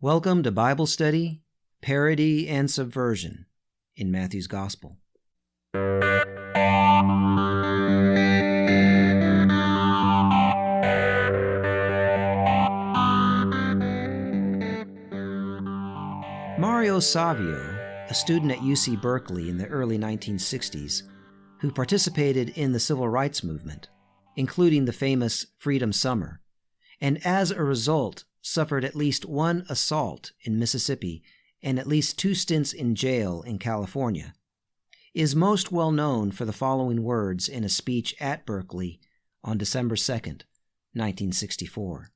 Welcome to Bible Study, Parody, and Subversion in Matthew's Gospel. Mario Savio, a student at UC Berkeley in the early 1960s, who participated in the civil rights movement, including the famous Freedom Summer, and as a result suffered at least one assault in Mississippi and at least 2 stints in jail in California, is most well known for the following words in a speech at Berkeley on December 2nd, 1964.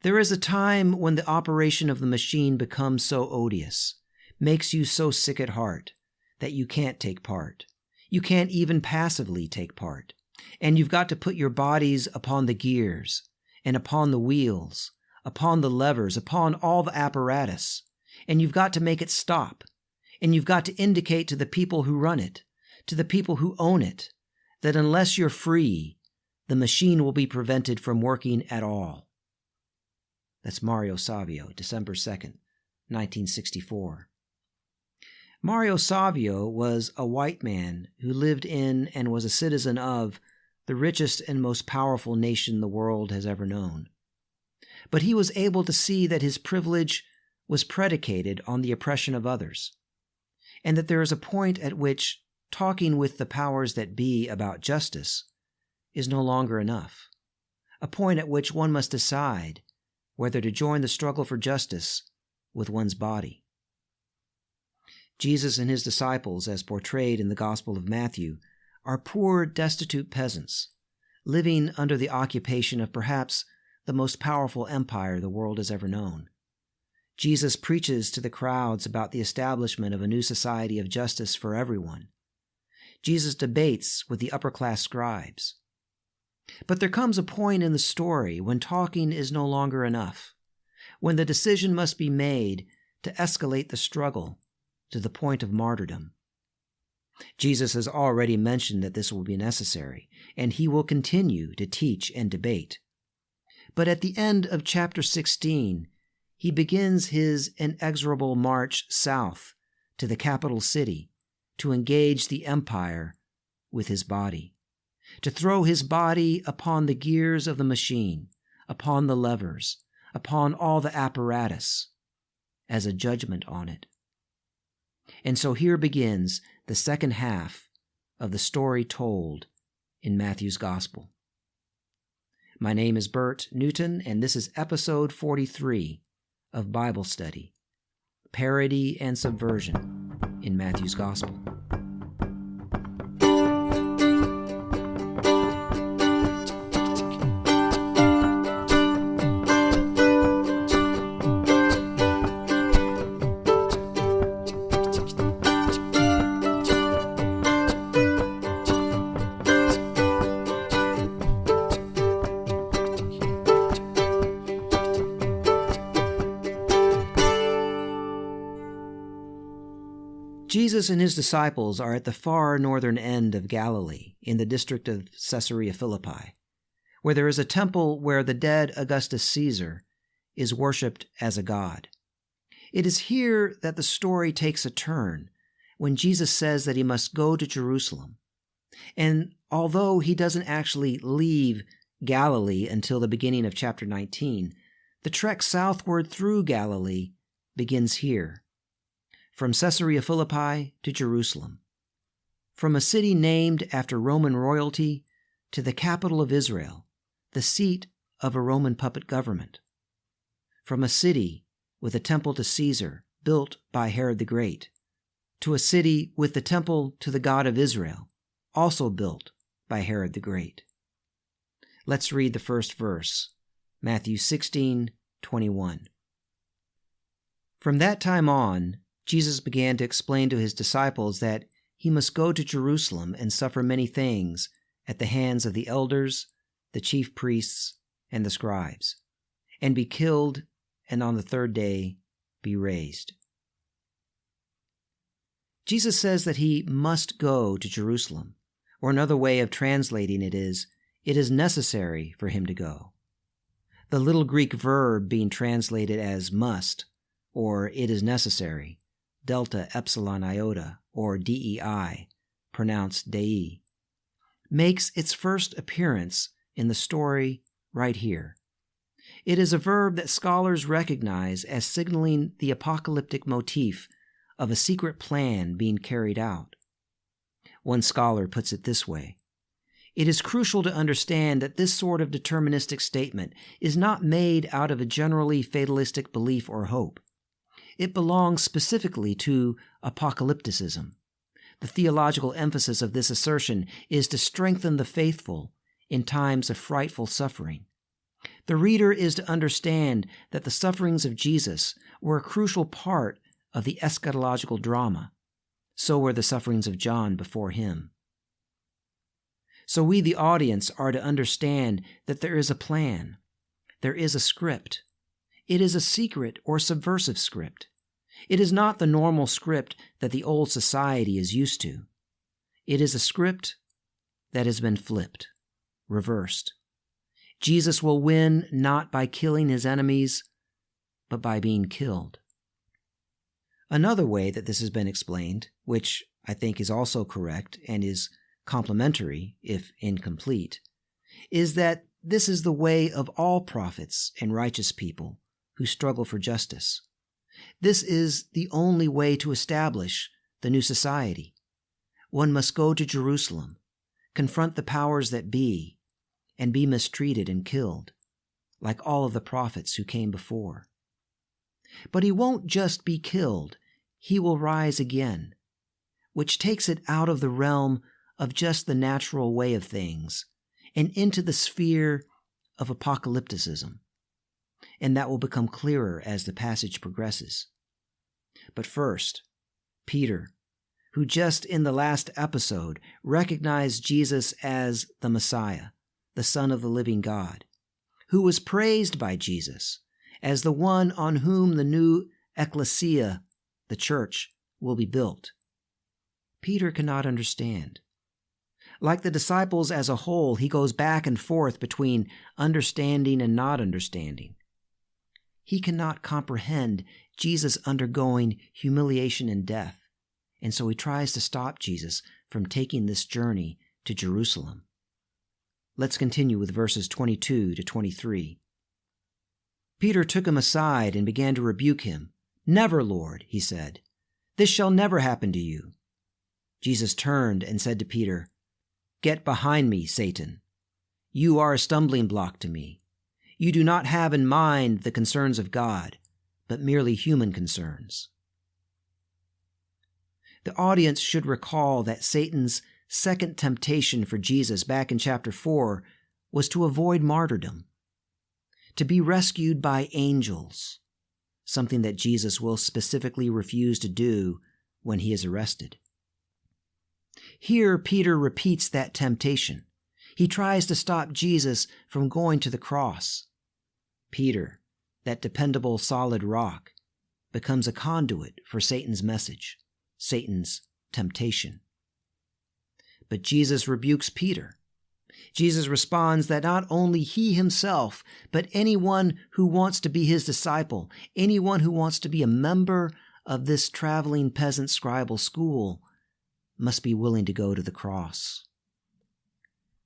There is a time when the operation of the machine becomes so odious, makes you so sick at heart, that you can't take part. You can't even passively take part, and you've got to put your bodies upon the gears, and upon the wheels, upon the levers, upon all the apparatus, and you've got to make it stop, and you've got to indicate to the people who run it, to the people who own it, that unless you're free, the machine will be prevented from working at all. That's Mario Savio, December 2nd, 1964. Mario Savio was a white man who lived in and was a citizen of the richest and most powerful nation the world has ever known. But he was able to see that his privilege was predicated on the oppression of others, and that there is a point at which talking with the powers that be about justice is no longer enough, a point at which one must decide whether to join the struggle for justice with one's body. Jesus and his disciples, as portrayed in the Gospel of Matthew, are poor, destitute peasants, living under the occupation of perhaps the most powerful empire the world has ever known. Jesus preaches to the crowds about the establishment of a new society of justice for everyone. Jesus debates with the upper-class scribes. But there comes a point in the story when talking is no longer enough, when the decision must be made to escalate the struggle to the point of martyrdom. Jesus has already mentioned that this will be necessary, and he will continue to teach and debate. But at the end of chapter 16, he begins his inexorable march south to the capital city to engage the empire with his body, to throw his body upon the gears of the machine, upon the levers, upon all the apparatus, as a judgment on it. And so here begins the second half of the story told in Matthew's Gospel. My name is Bert Newton, and this is episode 43 of Bible Study, Parody and Subversion in Matthew's Gospel. Jesus and his disciples are at the far northern end of Galilee, in the district of Caesarea Philippi, where there is a temple where the dead Augustus Caesar is worshipped as a god. It is here that the story takes a turn, when Jesus says that he must go to Jerusalem. And although he doesn't actually leave Galilee until the beginning of chapter 19, the trek southward through Galilee begins here, from Caesarea Philippi to Jerusalem, from a city named after Roman royalty to the capital of Israel, the seat of a Roman puppet government, from a city with a temple to Caesar built by Herod the Great, to a city with the temple to the God of Israel, also built by Herod the Great. Let's read the first verse, Matthew 16:21. From that time on, Jesus began to explain to his disciples that he must go to Jerusalem and suffer many things at the hands of the elders, the chief priests, and the scribes, and be killed, and on the third day be raised. Jesus says that he must go to Jerusalem, or another way of translating it is necessary for him to go. the little Greek verb being translated as must, or it is necessary, delta epsilon iota, or DEI, pronounced dei, makes its first appearance in the story right here. It is a verb that scholars recognize as signaling the apocalyptic motif of a secret plan being carried out. One scholar puts it this way: it is crucial to understand that this sort of deterministic statement is not made out of a generally fatalistic belief or hope. It belongs specifically to apocalypticism. The theological emphasis of this assertion is to strengthen the faithful in times of frightful suffering. The reader is to understand that the sufferings of Jesus were a crucial part of the eschatological drama. So were the sufferings of John before him. So we, the audience, are to understand that there is a plan. There is a script. It is a secret or subversive script. It is not the normal script that the old society is used to. It is a script that has been flipped, reversed. Jesus will win not by killing his enemies, but by being killed. Another way that this has been explained, which I think is also correct and is complementary, if incomplete, is that this is the way of all prophets and righteous people who struggle for justice. This is the only way to establish the new society. One must go to Jerusalem, confront the powers that be, and be mistreated and killed, like all of the prophets who came before. But he won't just be killed, he will rise again, which takes it out of the realm of just the natural way of things and into the sphere of apocalypticism. And that will become clearer as the passage progresses. But first, Peter, who just in the last episode recognized Jesus as the Messiah, the Son of the living God, who was praised by Jesus as the one on whom the new ecclesia, the church, will be built. Peter cannot understand. Like the disciples as a whole, he goes back and forth between understanding and not understanding. He cannot comprehend Jesus undergoing humiliation and death, and so he tries to stop Jesus from taking this journey to Jerusalem. Let's continue with verses 22 to 23. Peter took him aside and began to rebuke him. "Never, Lord," he said. "This shall never happen to you." Jesus turned and said to Peter, "Get behind me, Satan. You are a stumbling block to me. You do not have in mind the concerns of God, but merely human concerns." The audience should recall that Satan's second temptation for Jesus back in chapter 4 was to avoid martyrdom, to be rescued by angels, something that Jesus will specifically refuse to do when he is arrested. Here, Peter repeats that temptation. He tries to stop Jesus from going to the cross. Peter, that dependable solid rock, becomes a conduit for Satan's message, Satan's temptation. But Jesus rebukes Peter. Jesus responds that not only he himself, but anyone who wants to be his disciple, anyone who wants to be a member of this traveling peasant scribal school, must be willing to go to the cross.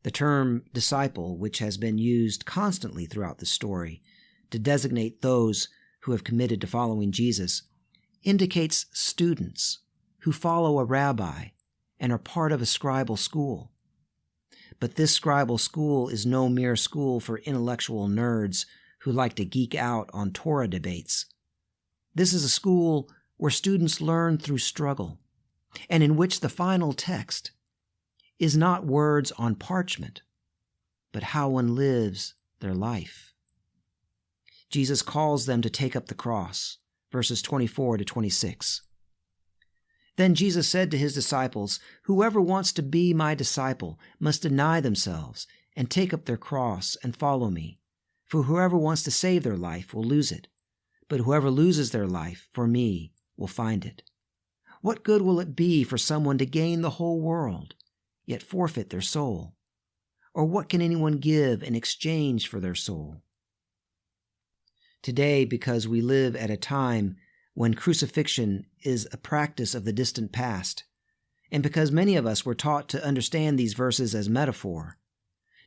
The term disciple, which has been used constantly throughout the story to designate those who have committed to following Jesus, indicates students who follow a rabbi and are part of a scribal school. But this scribal school is no mere school for intellectual nerds who like to geek out on Torah debates. This is a school where students learn through struggle, and in which the final text is not words on parchment, but how one lives their life. Jesus calls them to take up the cross, verses 24 to 26. Then Jesus said to his disciples, "Whoever wants to be my disciple must deny themselves and take up their cross and follow me. For whoever wants to save their life will lose it, but whoever loses their life for me will find it. What good will it be for someone to gain the whole world, yet forfeit their soul? Or what can anyone give in exchange for their soul? Today, because we live at a time when crucifixion is a practice of the distant past, and because many of us were taught to understand these verses as metaphor,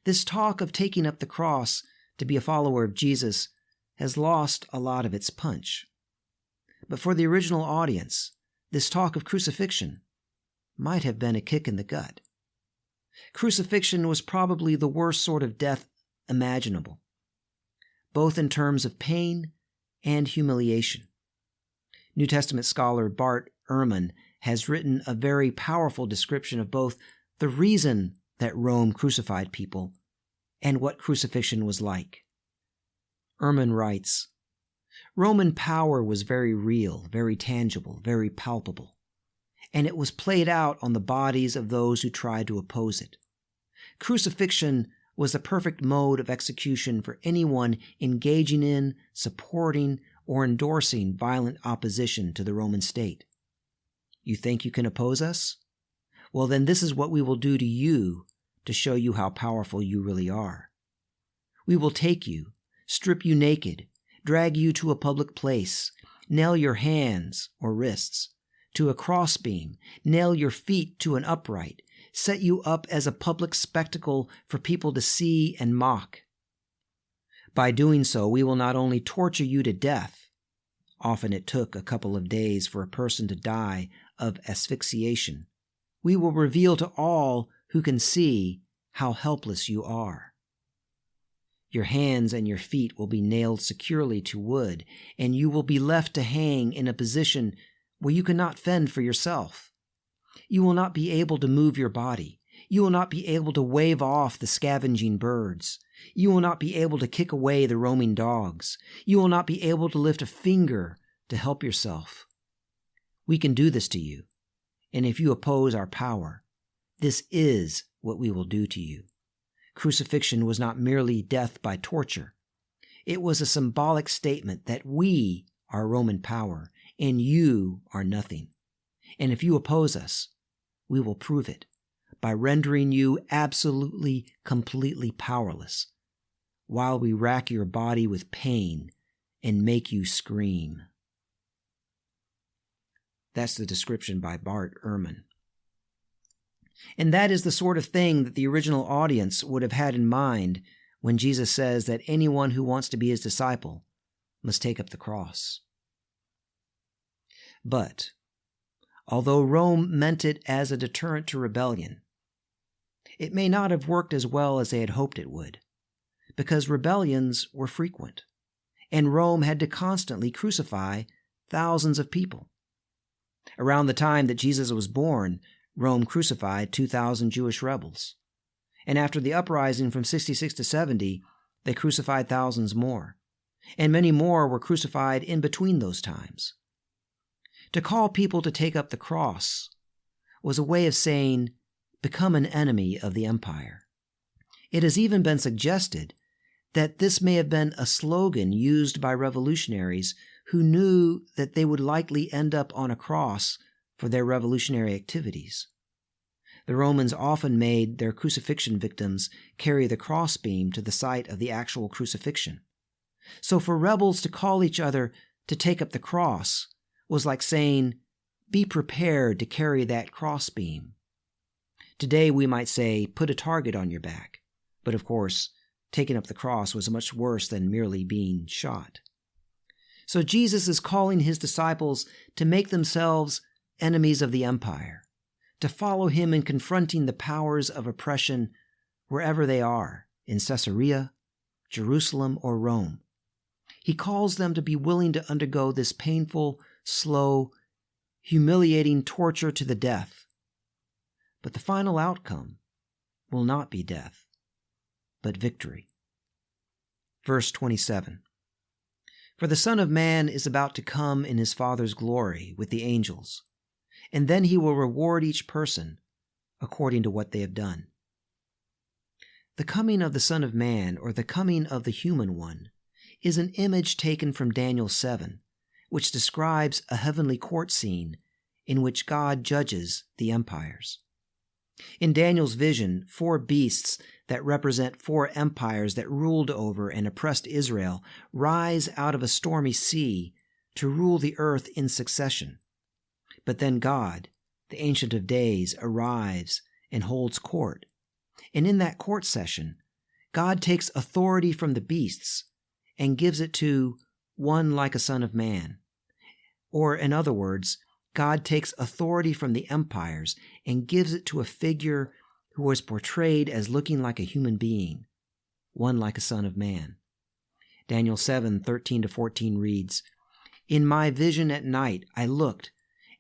this talk of taking up the cross to be a follower of Jesus has lost a lot of its punch. But for the original audience, this talk of crucifixion might have been a kick in the gut. Crucifixion was probably the worst sort of death imaginable, both in terms of pain and humiliation. New Testament scholar Bart Ehrman has written a very powerful description of both the reason that Rome crucified people and what crucifixion was like. Ehrman writes, "Roman power was very real, very tangible, very palpable, and it was played out on the bodies of those who tried to oppose it. Crucifixion was the perfect mode of execution for anyone engaging in, supporting, or endorsing violent opposition to the Roman state. You think you can oppose us? Well, then this is what we will do to you to show you how powerful you really are. We will take you, strip you naked, drag you to a public place, nail your hands or wrists to a crossbeam, nail your feet to an upright, set you up as a public spectacle for people to see and mock. By doing so, we will not only torture you to death, often it took a couple of days for a person to die of asphyxiation, we will reveal to all who can see how helpless you are. Your hands and your feet will be nailed securely to wood, and you will be left to hang in a position where you cannot fend for yourself. You will not be able to move your body. You will not be able to wave off the scavenging birds. You will not be able to kick away the roaming dogs. You will not be able to lift a finger to help yourself. We can do this to you, and if you oppose our power, this is what we will do to you." Crucifixion was not merely death by torture. It was a symbolic statement that we are Roman power and you are nothing. And if you oppose us, we will prove it by rendering you absolutely, completely powerless, while we rack your body with pain and make you scream. That's the description by Bart Ehrman. And that is the sort of thing that the original audience would have had in mind when Jesus says that anyone who wants to be his disciple must take up the cross. But, although Rome meant it as a deterrent to rebellion, it may not have worked as well as they had hoped it would, because rebellions were frequent, and Rome had to constantly crucify thousands of people. Around the time that Jesus was born, Rome crucified 2,000 Jewish rebels. And after the uprising from 66 to 70, they crucified thousands more. And many more were crucified in between those times. To call people to take up the cross was a way of saying, become an enemy of the empire. It has even been suggested that this may have been a slogan used by revolutionaries who knew that they would likely end up on a cross for their revolutionary activities. The Romans often made their crucifixion victims carry the crossbeam to the site of the actual crucifixion. So for rebels to call each other to take up the cross was like saying, be prepared to carry that crossbeam. Today we might say, put a target on your back. But of course, taking up the cross was much worse than merely being shot. So Jesus is calling his disciples to make themselves enemies of the empire, to follow him in confronting the powers of oppression wherever they are, in Caesarea, Jerusalem, or Rome. He calls them to be willing to undergo this painful, slow, humiliating torture to the death. But the final outcome will not be death, but victory. Verse 27. For the Son of Man is about to come in his Father's glory with the angels, and then he will reward each person according to what they have done. The coming of the Son of Man, or the coming of the human one, is an image taken from Daniel 7, which describes a heavenly court scene in which God judges the empires. In Daniel's vision, 4 beasts that represent 4 empires that ruled over and oppressed Israel rise out of a stormy sea to rule the earth in succession. But then God, the Ancient of Days, arrives and holds court. And in that court session, God takes authority from the beasts and gives it to one like a son of man. Or, in other words, God takes authority from the empires and gives it to a figure who was portrayed as looking like a human being, one like a son of man. Daniel 7:13-14 reads, "In my vision at night I looked,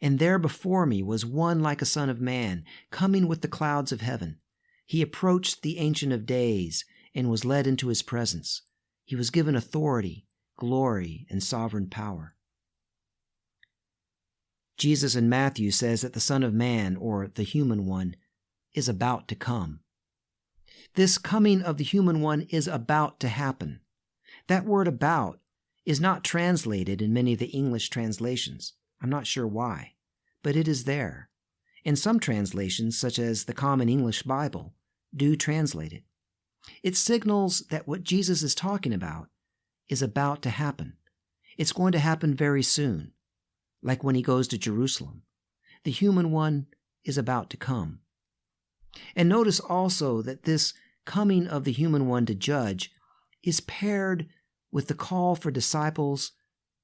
and there before me was one like a son of man, coming with the clouds of heaven. He approached the Ancient of Days and was led into his presence. He was given authority, glory, and sovereign power." Jesus in Matthew says that the Son of Man, or the human one, is about to come. This coming of the human one is about to happen. That word "about" is not translated in many of the English translations. I'm not sure why, but it is there. And some translations, such as the Common English Bible, do translate it. It signals that what Jesus is talking about is about to happen. It's going to happen very soon. Like when he goes to Jerusalem. The human one is about to come. And notice also that this coming of the human one to judge is paired with the call for disciples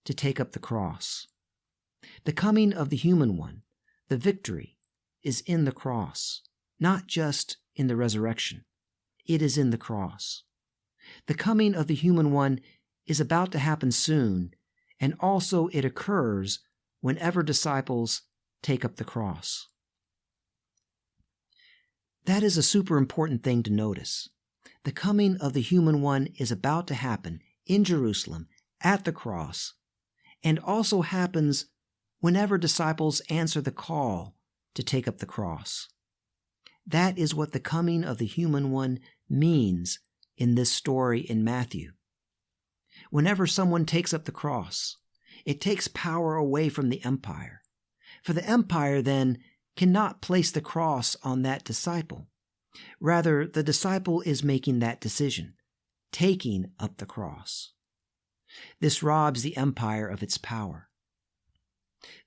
to take up the cross. The coming of the human one, the victory, is in the cross, not just in the resurrection. It is in the cross. The coming of the human one is about to happen soon, and also it occurs whenever disciples take up the cross. That is a super important thing to notice. The coming of the human one is about to happen in Jerusalem at the cross, and also happens whenever disciples answer the call to take up the cross. That is what the coming of the human one means in this story in Matthew. Whenever someone takes up the cross, it takes power away from the empire. For the empire, then, cannot place the cross on that disciple. Rather, the disciple is making that decision, taking up the cross. This robs the empire of its power.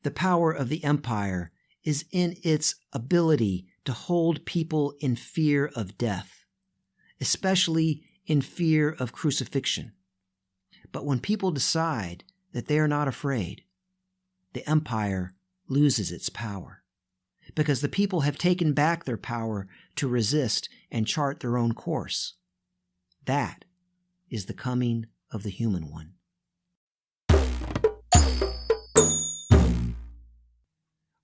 The power of the empire is in its ability to hold people in fear of death, especially in fear of crucifixion. But when people decide that they are not afraid, the empire loses its power, because the people have taken back their power to resist and chart their own course. That is the coming of the human one.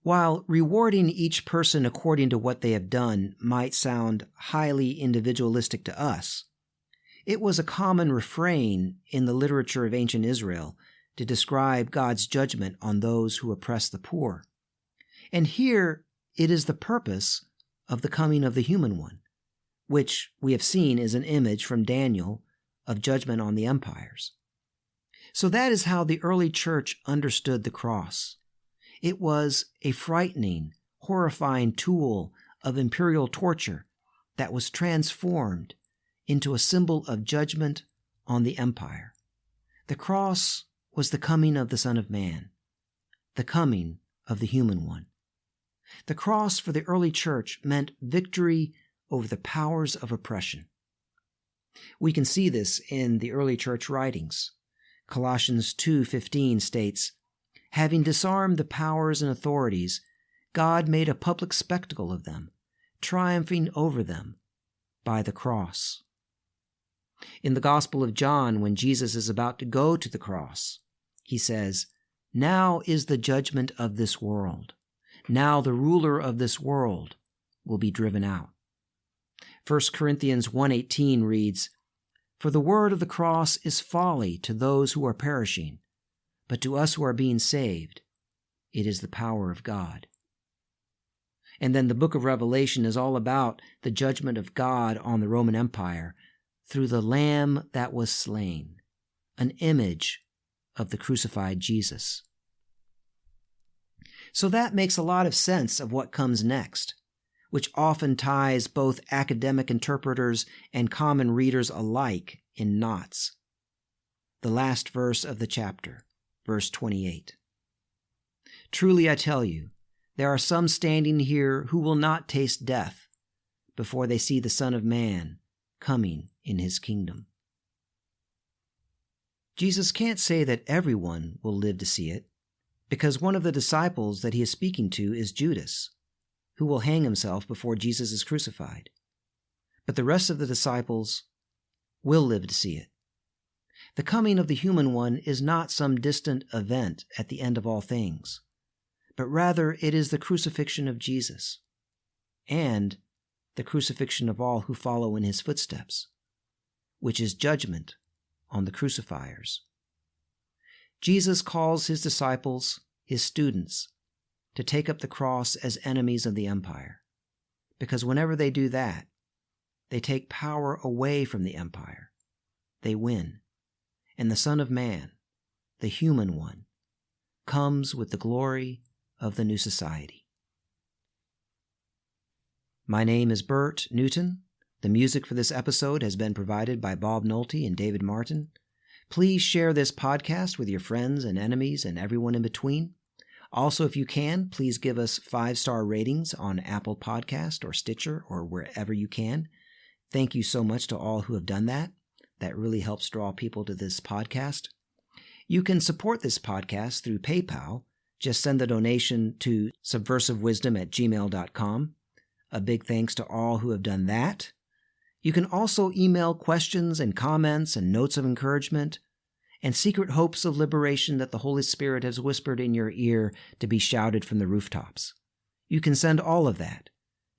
While rewarding each person according to what they have done might sound highly individualistic to us, it was a common refrain in the literature of ancient Israel to describe God's judgment on those who oppress the poor. And here it is the purpose of the coming of the human one, which we have seen is an image from Daniel of judgment on the empires. So that is how the early church understood the cross. It was a frightening, horrifying tool of imperial torture that was transformed into a symbol of judgment on the empire. The cross was the coming of the Son of Man, the coming of the human one. The cross for the early church meant victory over the powers of oppression. We can see this in the early church writings. Colossians 2:15 states, "Having disarmed the powers and authorities, God made a public spectacle of them, triumphing over them by the cross." In the Gospel of John, when Jesus is about to go to the cross, he says, "Now is the judgment of this world. Now the ruler of this world will be driven out." 1 Corinthians 1:18 reads, "For the word of the cross is folly to those who are perishing, but to us who are being saved, it is the power of God." And then the book of Revelation is all about the judgment of God on the Roman Empire through the Lamb that was slain, an image of the crucified Jesus. So that makes a lot of sense of what comes next. which often ties both academic interpreters and common readers alike in knots. The last verse of the chapter, verse 28. Truly I tell you, there are some standing here who will not taste death before they see the Son of Man coming in his kingdom. Jesus can't say that everyone will live to see it, because one of the disciples that he is speaking to is Judas, who will hang himself before Jesus is crucified. But the rest of the disciples will live to see it. The coming of the human one is not some distant event at the end of all things, but rather it is the crucifixion of Jesus and the crucifixion of all who follow in his footsteps, which is judgment on the crucifiers. Jesus calls his disciples, his students, to take up the cross as enemies of the empire, because whenever they do that, they take power away from the empire. They win, and the Son of Man, the human one, comes with the glory of the new society. My name is Bert Newton. The music for this episode has been provided by Bob Nolte and David Martin. Please share this podcast with your friends and enemies and everyone in between. Also, if you can, please give us 5-star ratings on Apple Podcast or Stitcher or wherever you can. Thank you so much to all who have done that. That really helps draw people to this podcast. You can support this podcast through PayPal. Just send a donation to subversivewisdom@gmail.com. A big thanks to all who have done that. You can also email questions and comments and notes of encouragement and secret hopes of liberation that the Holy Spirit has whispered in your ear to be shouted from the rooftops. You can send all of that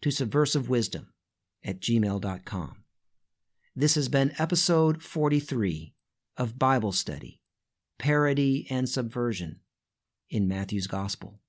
to subversivewisdom@gmail.com. This has been episode 43 of Bible Study, Parody and Subversion in Matthew's Gospel.